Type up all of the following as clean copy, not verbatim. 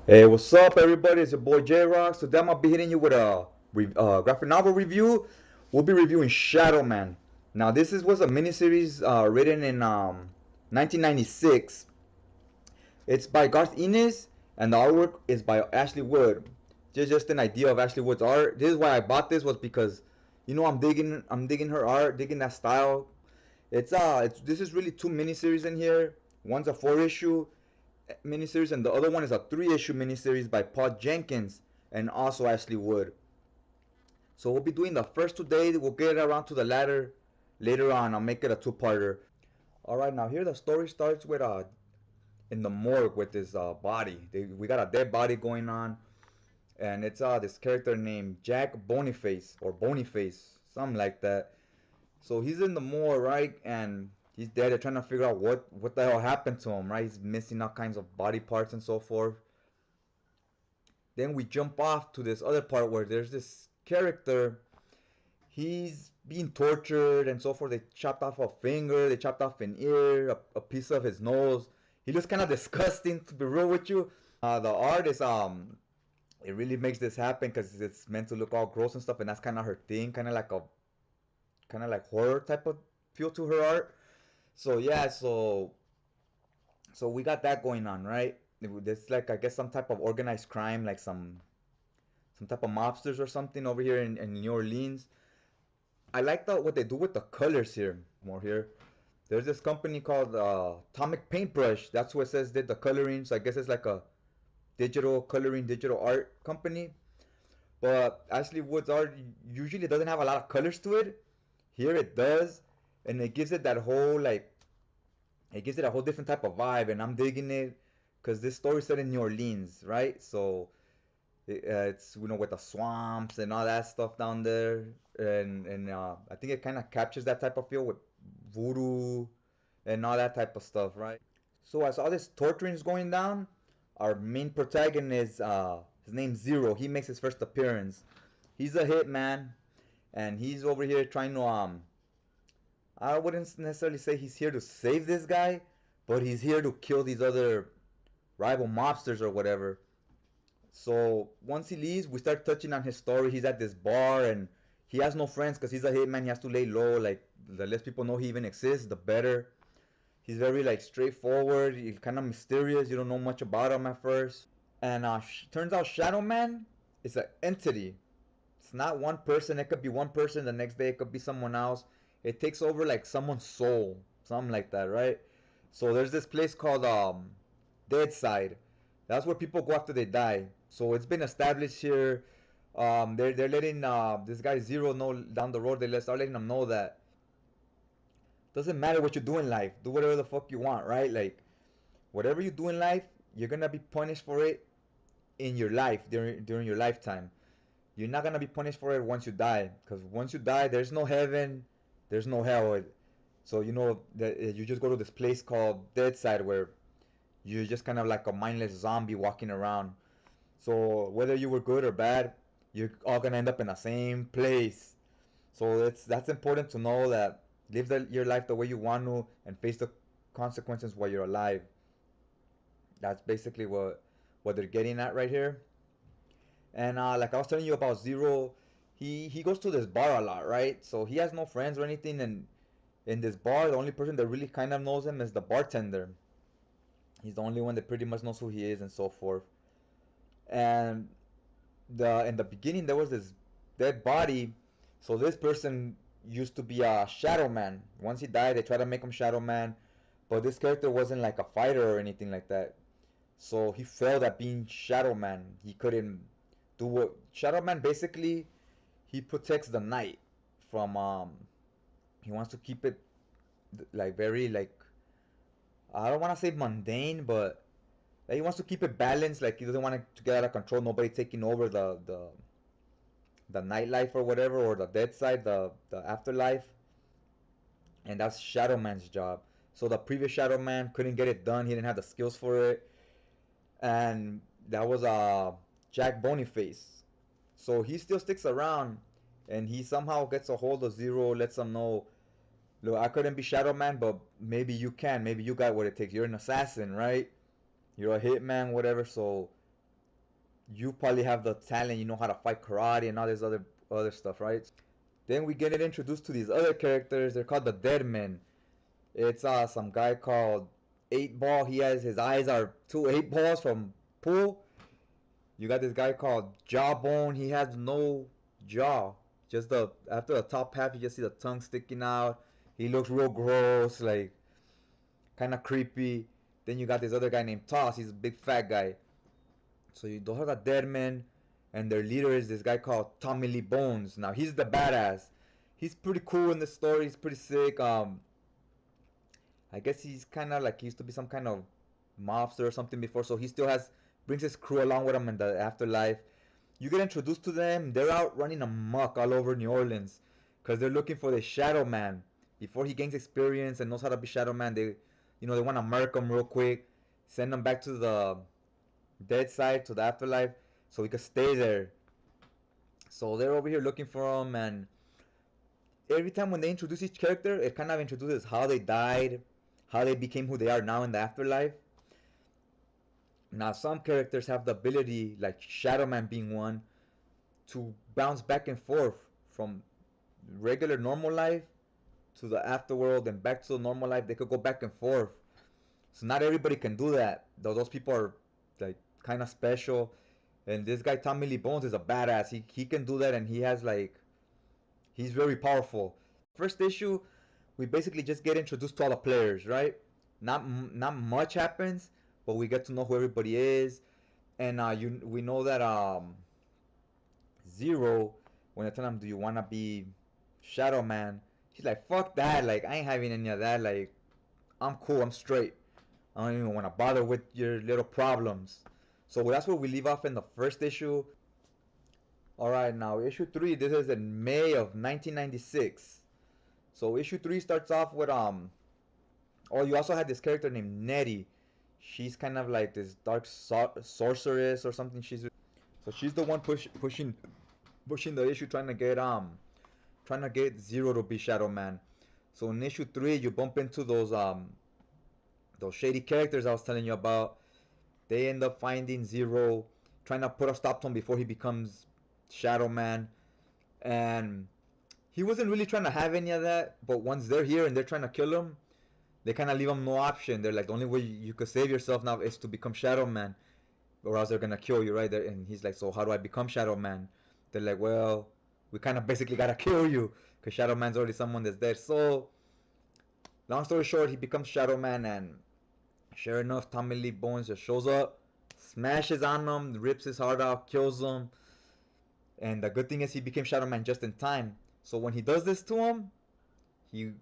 Hey, what's up, everybody? It's your boy J Rocks. Today I'm gonna be hitting you with a graphic novel review. We'll be reviewing ShadowMan. Now, was a miniseries written in 1996. It's by Garth Ennis, and the artwork is by Ashley Wood. Just an idea of Ashley Wood's art. This is why I bought this was because, I'm digging her art, digging that style. This is really two miniseries in here. One's a 4 issue miniseries, and the other one is a 3 issue miniseries by Paul Jenkins and also Ashley Wood. So we'll be doing the first 2 days. We'll get around to the latter later on. I'll make it a two-parter. All right, now here the story starts with in the morgue with this body. We got a dead body going on, and it's this character named Jack Boniface or Boniface, something like that. So he's in the morgue, right? And he's dead. They're trying to figure out what the hell happened to him, right? He's missing all kinds of body parts and so forth. Then we jump off to this other part where there's this character. He's being tortured and so forth. They chopped off a finger, they chopped off an ear, a piece of his nose. He looks kind of disgusting, to be real with you. The art is it really makes this happen because it's meant to look all gross and stuff, and that's kind of her thing, kind of like horror type of feel to her art. So yeah, so we got that going on, right? It's like, I guess, some type of organized crime, like some type of mobsters or something over here in New Orleans. I like what they do with the colors here. More here. There's this company called Atomic Paintbrush. That's what it says did the coloring. So I guess it's like a digital coloring, digital art company. But Ashley Wood's art usually doesn't have a lot of colors to it. Here it does, and it gives it that whole it gives it a whole different type of vibe, and I'm digging it because this story's set in New Orleans, right? So it's with the swamps and all that stuff down there, and I think it kind of captures that type of feel with voodoo and all that type of stuff, right? So as all this torturing is going down, our main protagonist, his name's Zero. He makes his first appearance. He's a hitman, and he's over here trying to I wouldn't necessarily say he's here to save this guy, but he's here to kill these other rival mobsters or whatever. So once he leaves, we start touching on his story. He's at this bar and he has no friends because he's a hitman. He has to lay low. Like, the less people know he even exists, the better. He's very like straightforward. He's kind of mysterious. You don't know much about him at first. And turns out Shadow Man is an entity. It's not one person. It could be one person. The next day it could be someone else. It takes over like someone's soul, something like that, right? So there's this place called Dead Side. That's where people go after they die. So it's been established here. They're letting this guy Zero know down the road. They start letting him know that doesn't matter what you do in life. Do whatever the fuck you want, right? Like, whatever you do in life, you're gonna be punished for it in your life during your lifetime. You're not gonna be punished for it once you die, because once you die, there's no heaven, there's no hell. So that you just go to this place called Dead Side where you're just kind of like a mindless zombie walking around. So whether you were good or bad, you're all gonna end up in the same place. So that's important to know, that live your life the way you want to and face the consequences while you're alive. That's basically what they're getting at right here. And like I was telling you about Zero, he goes to this bar a lot, right? So he has no friends or anything, and in this bar, the only person that really kind of knows him is the bartender. He's the only one that pretty much knows who he is and so forth. And the in the beginning there was this dead body. So this person used to be a shadow man. Once he died, they tried to make him shadow man, but this character wasn't like a fighter or anything like that. So he failed at being shadow man. He couldn't do what shadow man basically. He protects the night from he wants to keep it like very like, I don't want to say mundane, but he wants to keep it balanced. Like, he doesn't want it to get out of control. Nobody taking over the nightlife or whatever, or the dead side, the afterlife. And that's Shadow Man's job. So the previous Shadow Man couldn't get it done. He didn't have the skills for it, and that was Jack Boniface. So he still sticks around, and he somehow gets a hold of Zero, lets him know, look, I couldn't be Shadow Man, but maybe you can. Maybe you got what it takes. You're an assassin, right? You're a hitman, whatever. So you probably have the talent, you know how to fight karate and all this other stuff, right? Then we get introduced to these other characters. They're called the Dead Men. It's some guy called 8 Ball. He has his eyes are two 8 balls from pool. You got this guy called Jawbone. He has no jaw. Just the after the top half, you just see the tongue sticking out. He looks real gross, like kind of creepy. Then you got this other guy named Toss. He's a big fat guy. So those are the Dead Men, and their leader is this guy called Tommy Lee Bones. Now he's the badass. He's pretty cool in the story. He's pretty sick. I guess he's kind of like he used to be some kind of mobster or something before, so he still has brings his crew along with him in the afterlife. You get introduced to them. They're out running amok all over New Orleans because they're looking for the Shadow Man. Before he gains experience and knows how to be Shadow Man, they want to murk him real quick, send him back to the dead side, to the afterlife, so he could stay there. So they're over here looking for him, and every time when they introduce each character, it kind of introduces how they died, how they became who they are now in the afterlife. Now, some characters have the ability, like Shadow Man being one, to bounce back and forth from regular normal life to the afterworld and back to the normal life. They could go back and forth. So not everybody can do that. Though those people are like kind of special. And this guy Tommy Lee Bones is a badass. He can do that, and he's very powerful. First issue, we basically just get introduced to all the players, right? Not much happens, but we get to know who everybody is, and we know that Zero, when I tell him, "Do you wanna be Shadow Man?" He's like, "Fuck that! Like I ain't having any of that. Like I'm cool. I'm straight. I don't even want to bother with your little problems." So that's where we leave off in the first issue. All right, now issue 3. This is in May of 1996. So issue 3 starts off with Oh, you also had this character named Nettie. She's kind of like this dark sorceress or something. She's the one pushing the issue, trying to get Zero to be Shadow Man. So in issue 3, you bump into those shady characters I was telling you about. They end up finding Zero, trying to put a stop to him before he becomes Shadow Man, and he wasn't really trying to have any of that. But once they're here and they're trying to kill him, they kind of leave him no option. They're like, the only way you could save yourself now is to become Shadow Man, or else they're gonna kill you right there. And he's like, so how do I become Shadow Man? They're like, well, we kind of basically gotta kill you because Shadow Man's already someone that's dead. So long story short, he becomes Shadow Man, and sure enough, Tommy Lee Bones just shows up, smashes on him, rips his heart out, kills him. And the good thing is he became Shadow Man just in time. So when he does this to him, he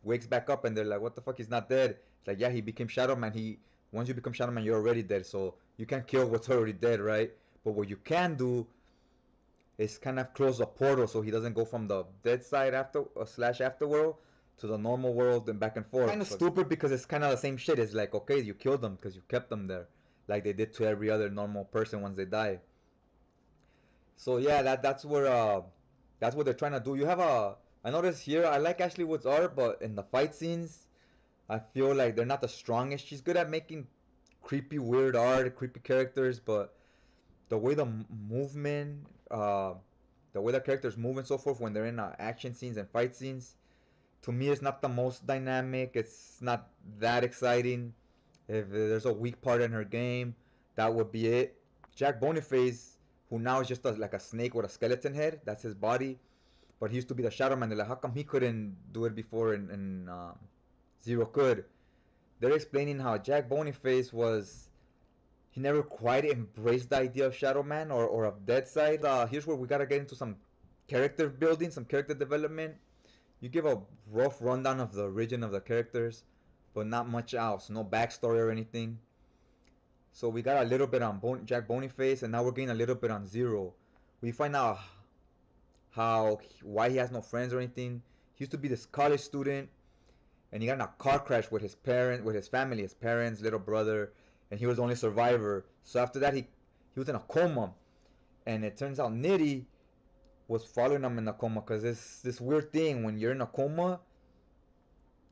wakes back up, and they're like, "What the fuck? He's not dead." It's like, yeah, he became Shadow Man. Once you become Shadow Man, you're already dead. So you can't kill what's already dead, right? But what you can do is kind of close a portal so he doesn't go from the dead side slash afterworld to the normal world and back and forth. Kind of stupid because it's kind of the same shit. It's like, okay, you killed them because you kept them there, like they did to every other normal person once they die. So yeah, that's what they're trying to do. I notice here I like Ashley Wood's art, but in the fight scenes, I feel like they're not the strongest. She's good at making creepy, weird art, creepy characters, but the way movement, the way the characters move and so forth when they're in action scenes and fight scenes, to me, it's not the most dynamic. It's not that exciting. If there's a weak part in her game, that would be it. Jack Boniface, who now is just like a snake with a skeleton head, that's his body. But he used to be the Shadow Man. They're like, how come he couldn't do it before and Zero could? They're explaining how Jack Boniface he never quite embraced the idea of Shadow Man or of Dead Side. Here's where we gotta get into some character building, some character development. You give a rough rundown of the origin of the characters, but not much else. No backstory or anything. So we got a little bit on Jack Boniface, and now we're getting a little bit on Zero. We find out why he has no friends or anything. He used to be this college student, and he got in a car crash with his family, his parents, little brother, and he was the only survivor. So after that, he was in a coma, and it turns out Nitty was following him in a coma because this weird thing when you're in a coma,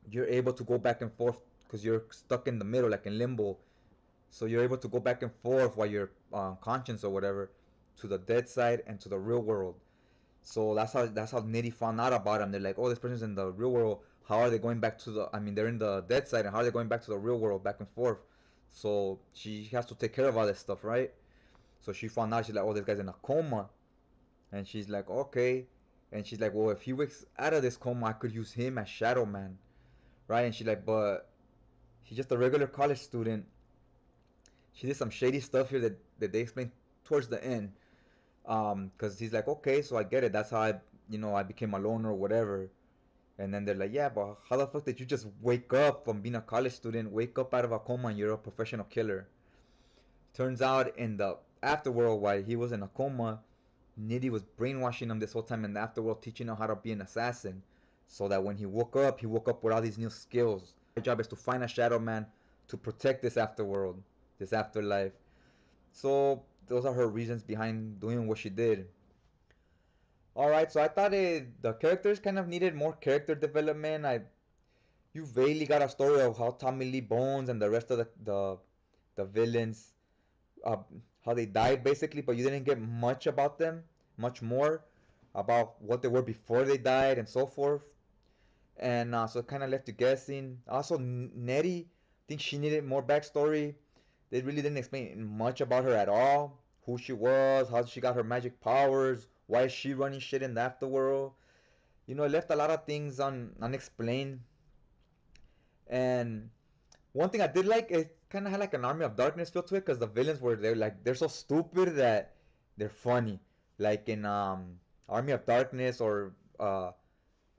you're able to go back and forth because you're stuck in the middle, like in limbo. So you're able to go back and forth while you're conscious or whatever, to the dead side and to the real world. So that's how Nitty found out about him. They're like, oh, this person's in the real world. How are they going back to the? I mean, they're in the dead side, and how are they going back to the real world, back and forth? So she has to take care of all this stuff, right? So she found out. She's like, oh, this guy's in a coma, and she's like, okay, and she's like, well, if he wakes out of this coma, I could use him as Shadow Man, right? And she's like, but he's just a regular college student. She did some shady stuff here that they explain towards the end. Because he's like, okay, so I get it. That's how I became alone or whatever. And then they're like, yeah, but how the fuck did you just wake up from being a college student, wake up out of a coma, and you're a professional killer? Turns out in the afterworld, while he was in a coma, Nitty was brainwashing him this whole time in the afterworld, teaching him how to be an assassin. So that when he woke up with all these new skills. My job is to find a Shadow Man to protect this afterworld, this afterlife. So those are her reasons behind doing what she did. Alright, so I thought the characters kind of needed more character development. You vaguely got a story of how Tommy Lee Bones and the rest of the villains, uh, how they died basically, but you didn't get much about them, much more about what they were before they died and so forth. And so it kind of left you guessing. Also, Nettie, I think she needed more backstory. They really didn't explain much about her at all. Who she was, how she got her magic powers, why is she running shit in the afterworld. It left a lot of things unexplained. And one thing I did like, it kind of had like an Army of Darkness feel to it, because the villains they're so stupid that they're funny. Like in Army of Darkness or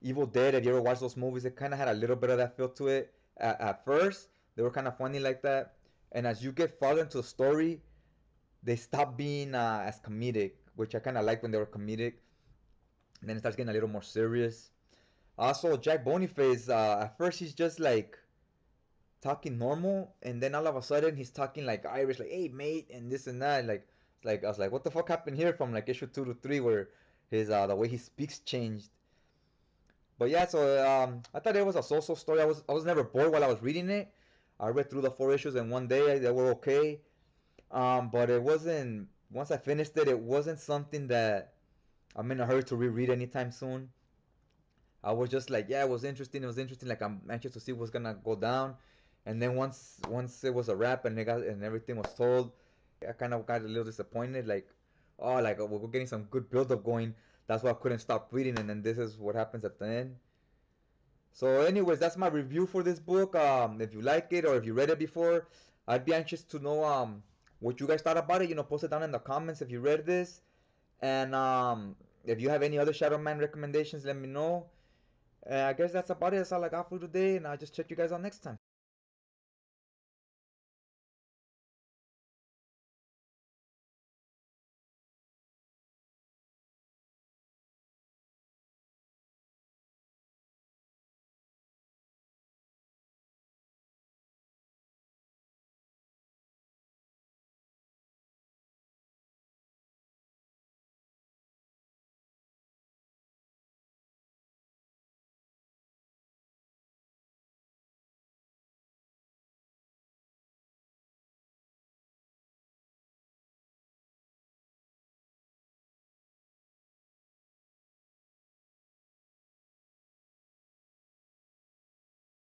Evil Dead. If you ever watched those movies, it kind of had a little bit of that feel to it. At first, they were kind of funny like that, and as you get farther into the story, they stop being as comedic, which I kind of like when they were comedic. And then it starts getting a little more serious. Also, Jack Boniface, at first he's just like talking normal, and then all of a sudden he's talking like Irish, like "Hey mate," and this and that. Like I was like, what the fuck happened here from like issue 2 to 3, where his the way he speaks changed. But yeah, so I thought it was a so-so story. I was never bored while I was reading it. I read through the 4 issues in one day. They were okay. But it wasn't. Once I finished it, it wasn't something that I'm in a hurry to reread anytime soon. I was just like, yeah, it was interesting. It was interesting. Like I'm anxious to see what's gonna go down. And then once it was a wrap and everything was told, I kind of got a little disappointed. Like, oh, like we're getting some good build up going. That's why I couldn't stop reading. And then this is what happens at the end. So, anyways, that's my review for this book. If you like it or if you read it before, I'd be anxious to know what you guys thought about it. Post it down in the comments if you read this. And if you have any other Shadow Man recommendations, let me know. I guess that's about it. That's all I got for today, and I'll just check you guys out next time.